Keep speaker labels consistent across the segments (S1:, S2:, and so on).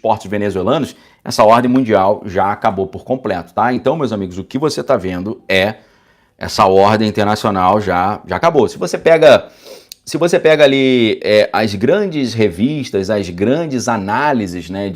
S1: portos venezuelanos, essa ordem mundial já acabou por completo, tá? Então, meus amigos, o que você está vendo é essa ordem internacional já acabou. Se você pega ali as grandes revistas, as grandes análises, né,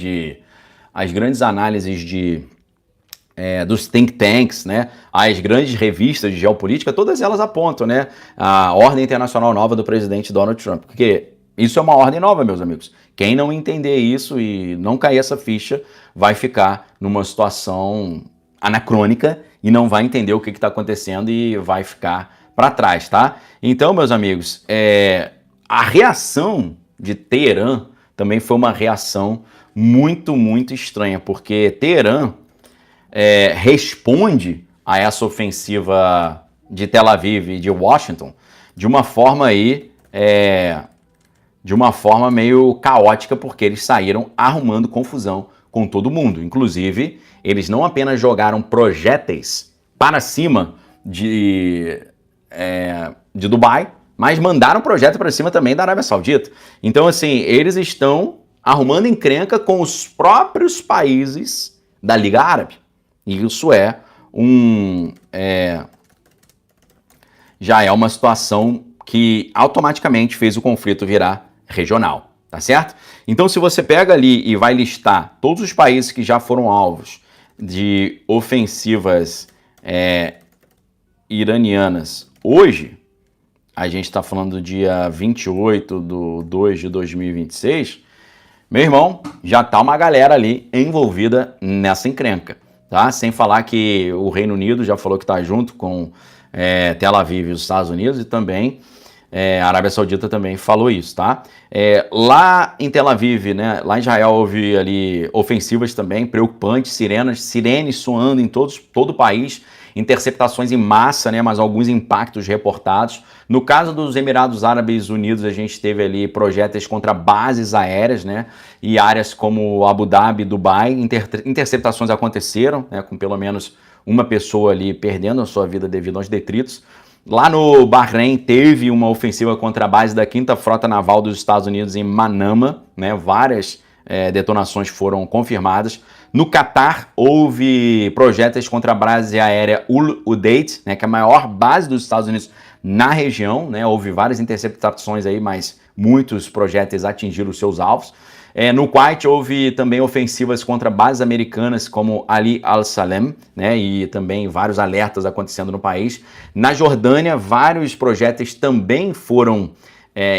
S1: dos think tanks, né, as grandes revistas de geopolítica, todas elas apontam, né, a ordem internacional nova do presidente Donald Trump, porque isso é uma ordem nova, meus amigos. Quem não entender isso e não cair essa ficha vai ficar numa situação anacrônica e não vai entender o que está acontecendo e vai ficar para trás, tá? Então, meus amigos, a reação de Teherã também foi uma reação muito, muito estranha, porque Teherã responde a essa ofensiva de Tel Aviv e de Washington de uma forma meio caótica, porque eles saíram arrumando confusão com todo mundo. Inclusive, eles não apenas jogaram projéteis para cima de Dubai, mas mandaram projéteis para cima também da Arábia Saudita. Então, assim, eles estão arrumando encrenca com os próprios países da Liga Árabe. E isso já é uma situação que automaticamente fez o conflito virar regional, tá certo? Então, se você pega ali e vai listar todos os países que já foram alvos de ofensivas iranianas hoje, a gente está falando do dia 28/2/2026, meu irmão, já tá uma galera ali envolvida nessa encrenca, tá? Sem falar que o Reino Unido já falou que está junto com Tel Aviv e os Estados Unidos, e também a Arábia Saudita também falou isso, tá? Lá em Tel Aviv, né, lá em Israel, houve ali ofensivas também preocupantes, sirenes soando em todo o país, interceptações em massa, né, mas alguns impactos reportados. No caso dos Emirados Árabes Unidos, a gente teve ali projéteis contra bases aéreas, né, e áreas como Abu Dhabi, Dubai. Interceptações aconteceram, né, com pelo menos uma pessoa ali perdendo a sua vida devido aos detritos. Lá no Bahrein teve uma ofensiva contra a base da 5ª Frota Naval dos Estados Unidos em Manama, né, várias detonações foram confirmadas. No Catar, houve projéteis contra a base aérea Al Udeid, né, que é a maior base dos Estados Unidos na região, né, houve várias interceptações aí, mas muitos projéteis atingiram os seus alvos. No Kuwait, houve também ofensivas contra bases americanas como Ali al-Salem, né, e também vários alertas acontecendo no país. Na Jordânia, vários projéteis também foram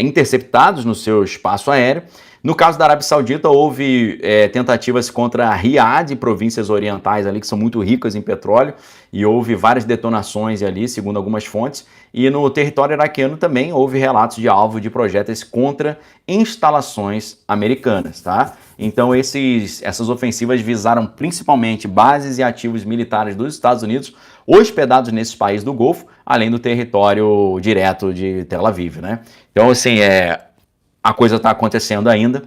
S1: interceptados no seu espaço aéreo. No caso da Arábia Saudita, houve tentativas contra Riad e províncias orientais ali, que são muito ricas em petróleo, e houve várias detonações ali, segundo algumas fontes. E no território iraquiano também houve relatos de alvo de projéteis contra instalações americanas, tá? Então essas ofensivas visaram principalmente bases e ativos militares dos Estados Unidos hospedados nesses países do Golfo, além do território direto de Tel Aviv, né? Então, assim, a coisa está acontecendo ainda,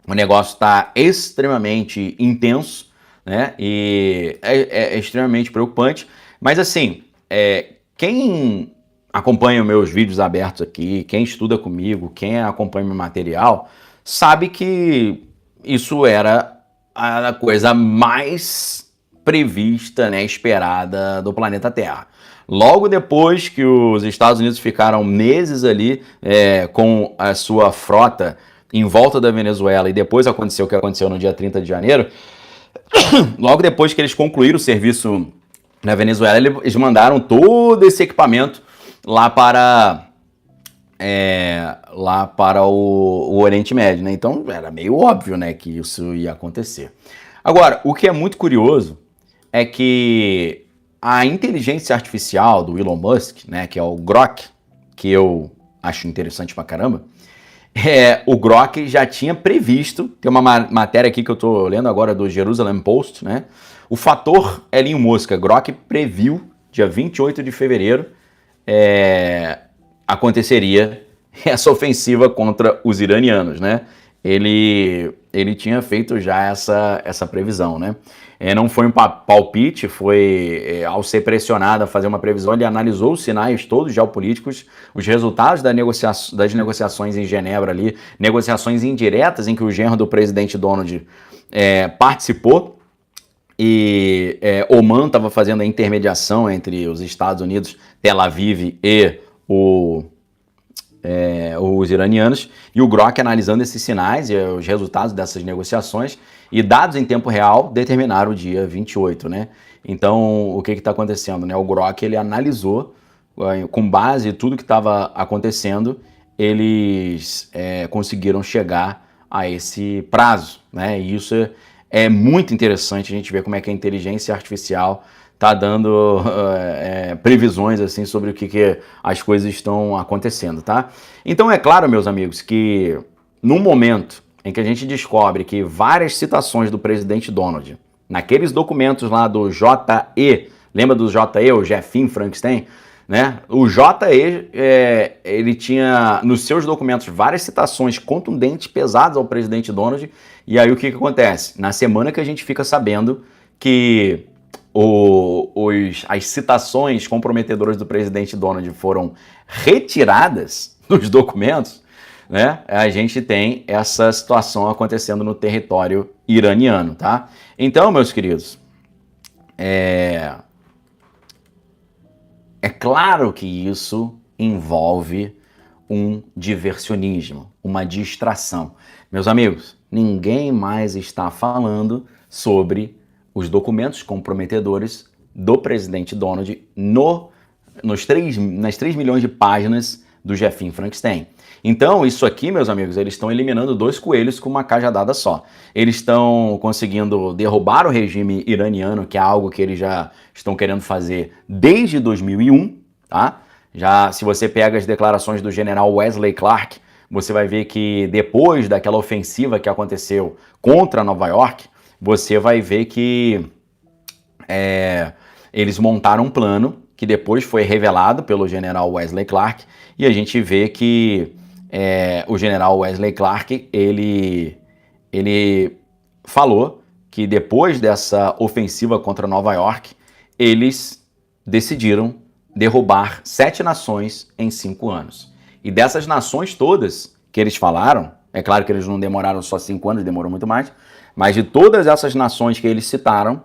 S1: o negócio está extremamente intenso, né? E é extremamente preocupante. Mas assim, quem acompanha os meus vídeos abertos aqui, quem estuda comigo, quem acompanha meu material, sabe que isso era a coisa mais prevista, né, esperada do planeta Terra. Logo depois que os Estados Unidos ficaram meses ali com a sua frota em volta da Venezuela, e depois aconteceu o que aconteceu no dia 30 de janeiro, logo depois que eles concluíram o serviço na Venezuela, eles mandaram todo esse equipamento lá para o Oriente Médio, né? Então era meio óbvio, né, que isso ia acontecer. Agora, o que é muito curioso é que a inteligência artificial do Elon Musk, né, que é o Grok, que eu acho interessante pra caramba, o Grok já tinha previsto, tem uma matéria aqui que eu tô lendo agora do Jerusalem Post, né? O fator Elinho Mosca, Grok previu, dia 28 de fevereiro, aconteceria essa ofensiva contra os iranianos, né? Ele ele tinha feito já essa previsão, né? Não foi um palpite, foi ao ser pressionado a fazer uma previsão, ele analisou os sinais todos geopolíticos, os resultados das negociações em Genebra ali, negociações indiretas em que o genro do presidente Donald participou, e Oman estava fazendo a intermediação entre os Estados Unidos, Tel Aviv e os iranianos, e o Grok analisando esses sinais e os resultados dessas negociações, e dados em tempo real determinaram o dia 28, né? Então, o que está acontecendo, né? O Grok, ele analisou, com base em tudo que estava acontecendo, eles conseguiram chegar a esse prazo, né? E isso é muito interessante a gente ver como é que a inteligência artificial está dando previsões assim sobre o que as coisas estão acontecendo, tá? Então é claro, meus amigos, que no momento em que a gente descobre que várias citações do presidente Donald, naqueles documentos lá do JE, lembra do JE, o Jefim Frankenstein, né? O JE, ele tinha nos seus documentos várias citações contundentes, pesadas ao presidente Donald, e aí o que acontece? Na semana que a gente fica sabendo que as citações comprometedoras do presidente Donald foram retiradas dos documentos, né? A gente tem essa situação acontecendo no território iraniano, tá? Então, meus queridos, é claro que isso envolve um diversionismo, uma distração. Meus amigos, ninguém mais está falando sobre os documentos comprometedores do presidente Donald nas 3 milhões de páginas do Jefim Frankenstein. Então, isso aqui, meus amigos, eles estão eliminando 2 coelhos com uma cajadada só. Eles estão conseguindo derrubar o regime iraniano, que é algo que eles já estão querendo fazer desde 2001, tá? Já, se você pega as declarações do general Wesley Clark, você vai ver que depois daquela ofensiva que aconteceu contra Nova York, você vai ver que eles montaram um plano que depois foi revelado pelo general Wesley Clark, e a gente vê que o general Wesley Clark, ele falou que depois dessa ofensiva contra Nova York, eles decidiram derrubar 7 nações em 5 anos. E dessas nações todas que eles falaram, é claro que eles não demoraram só 5 anos, demorou muito mais, mas de todas essas nações que eles citaram,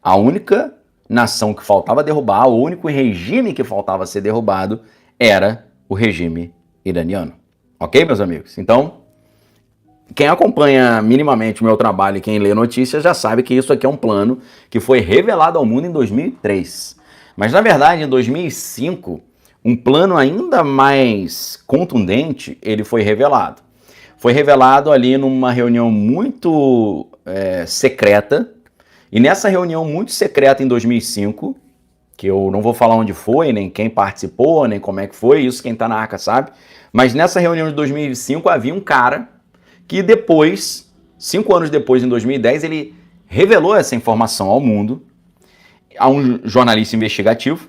S1: a única nação que faltava derrubar, o único regime que faltava ser derrubado era o regime iraniano. Ok, meus amigos? Então, quem acompanha minimamente o meu trabalho e quem lê notícias já sabe que isso aqui é um plano que foi revelado ao mundo em 2003. Mas, na verdade, em 2005, um plano ainda mais contundente, ele foi revelado. Foi revelado ali numa reunião muito secreta, e nessa reunião muito secreta em 2005, que eu não vou falar onde foi, nem quem participou, nem como é que foi, isso quem tá na arca sabe, mas nessa reunião de 2005 havia um cara que depois, 5 anos depois, em 2010, ele revelou essa informação ao mundo, a um jornalista investigativo,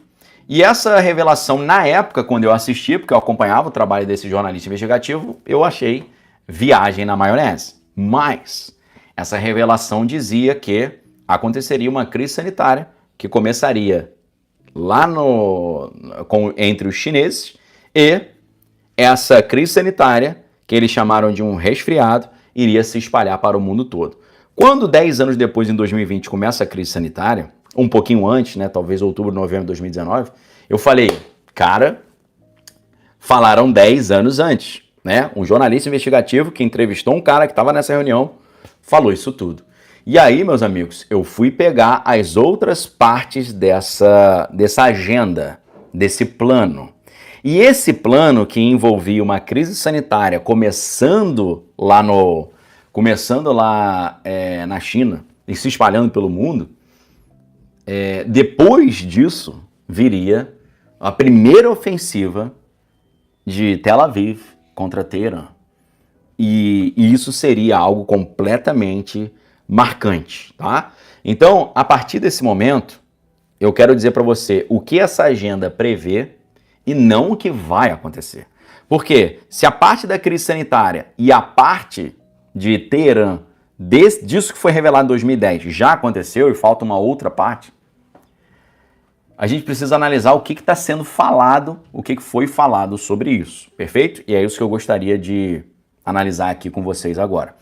S1: e essa revelação, na época, quando eu assisti, porque eu acompanhava o trabalho desse jornalista investigativo, eu achei viagem na maionese. Mas essa revelação dizia que aconteceria uma crise sanitária que começaria lá entre os chineses, e essa crise sanitária, que eles chamaram de um resfriado, iria se espalhar para o mundo todo. Quando 10 anos depois, em 2020, começa a crise sanitária, um pouquinho antes, né, talvez outubro, novembro de 2019, eu falei, cara, falaram 10 anos antes, né? Um jornalista investigativo que entrevistou um cara que estava nessa reunião falou isso tudo. E aí, meus amigos, eu fui pegar as outras partes dessa agenda, desse plano. E esse plano que envolvia uma crise sanitária começando lá na China e se espalhando pelo mundo, depois disso viria a primeira ofensiva de Tel Aviv contra Teherã. E isso seria algo completamente marcante, tá? Então, a partir desse momento, eu quero dizer para você o que essa agenda prevê e não o que vai acontecer. Porque se a parte da crise sanitária e a parte de Teherã disso que foi revelado em 2010 já aconteceu e falta uma outra parte, a gente precisa analisar o que está sendo falado, o que foi falado sobre isso, perfeito? E é isso que eu gostaria de analisar aqui com vocês agora.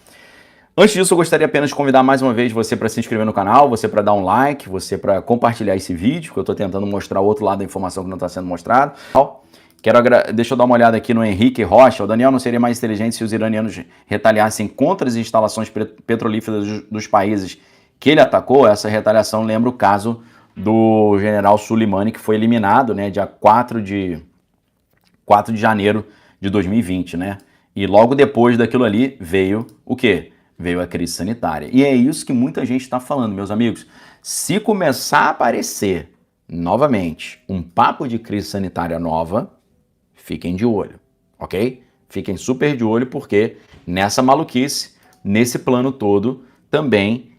S1: Antes disso, eu gostaria apenas de convidar mais uma vez você para se inscrever no canal, você para dar um like, você para compartilhar esse vídeo, que eu estou tentando mostrar o outro lado da informação que não está sendo mostrado. Deixa eu dar uma olhada aqui no Henrique Rocha. O Daniel, não seria mais inteligente se os iranianos retaliassem contra as instalações petrolíferas dos países que ele atacou? Essa retaliação lembra o caso do general Soleimani, que foi eliminado, né, dia 4 de janeiro de 2020, né? E logo depois daquilo ali veio o quê? Veio a crise sanitária. E é isso que muita gente está falando, meus amigos. Se começar a aparecer novamente um papo de crise sanitária nova, fiquem de olho, ok? Fiquem super de olho, porque nessa maluquice, nesse plano todo, também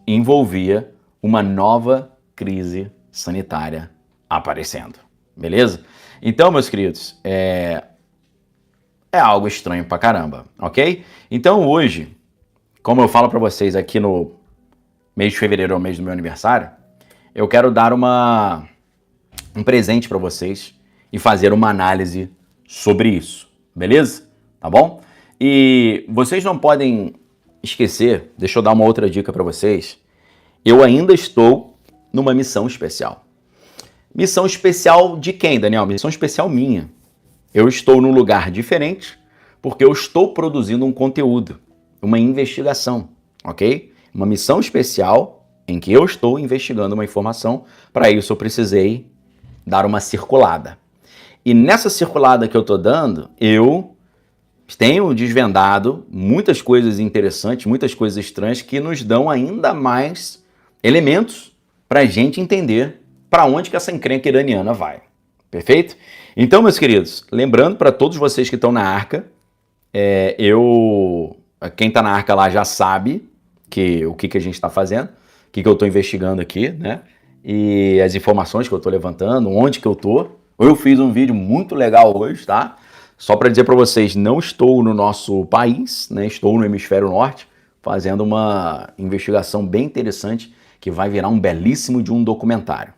S1: envolvia uma nova crise sanitária aparecendo, beleza? Então, meus queridos, é algo estranho pra caramba, ok? Então hoje, como eu falo pra vocês aqui no mês de fevereiro, é o mês do meu aniversário, eu quero dar um presente pra vocês e fazer uma análise sobre isso, beleza? Tá bom? E vocês não podem esquecer, deixa eu dar uma outra dica pra vocês, eu ainda estou numa missão especial. Missão especial de quem, Daniel? Missão especial minha. Eu estou num lugar diferente porque eu estou produzindo um conteúdo, uma investigação, ok? Uma missão especial em que eu estou investigando uma informação. Para isso eu precisei dar uma circulada. E nessa circulada que eu estou dando, eu tenho desvendado muitas coisas interessantes, muitas coisas estranhas que nos dão ainda mais elementos para a gente entender para onde que essa encrenca iraniana vai. Perfeito? Então, meus queridos, lembrando para todos vocês que estão na Arca, quem está na Arca lá já sabe o que a gente está fazendo, o que eu estou investigando aqui, né? E as informações que eu estou levantando, onde que eu estou. Eu fiz um vídeo muito legal hoje, tá? Só para dizer para vocês, não estou no nosso país, né? Estou no hemisfério norte, fazendo uma investigação bem interessante que vai virar um belíssimo de um documentário.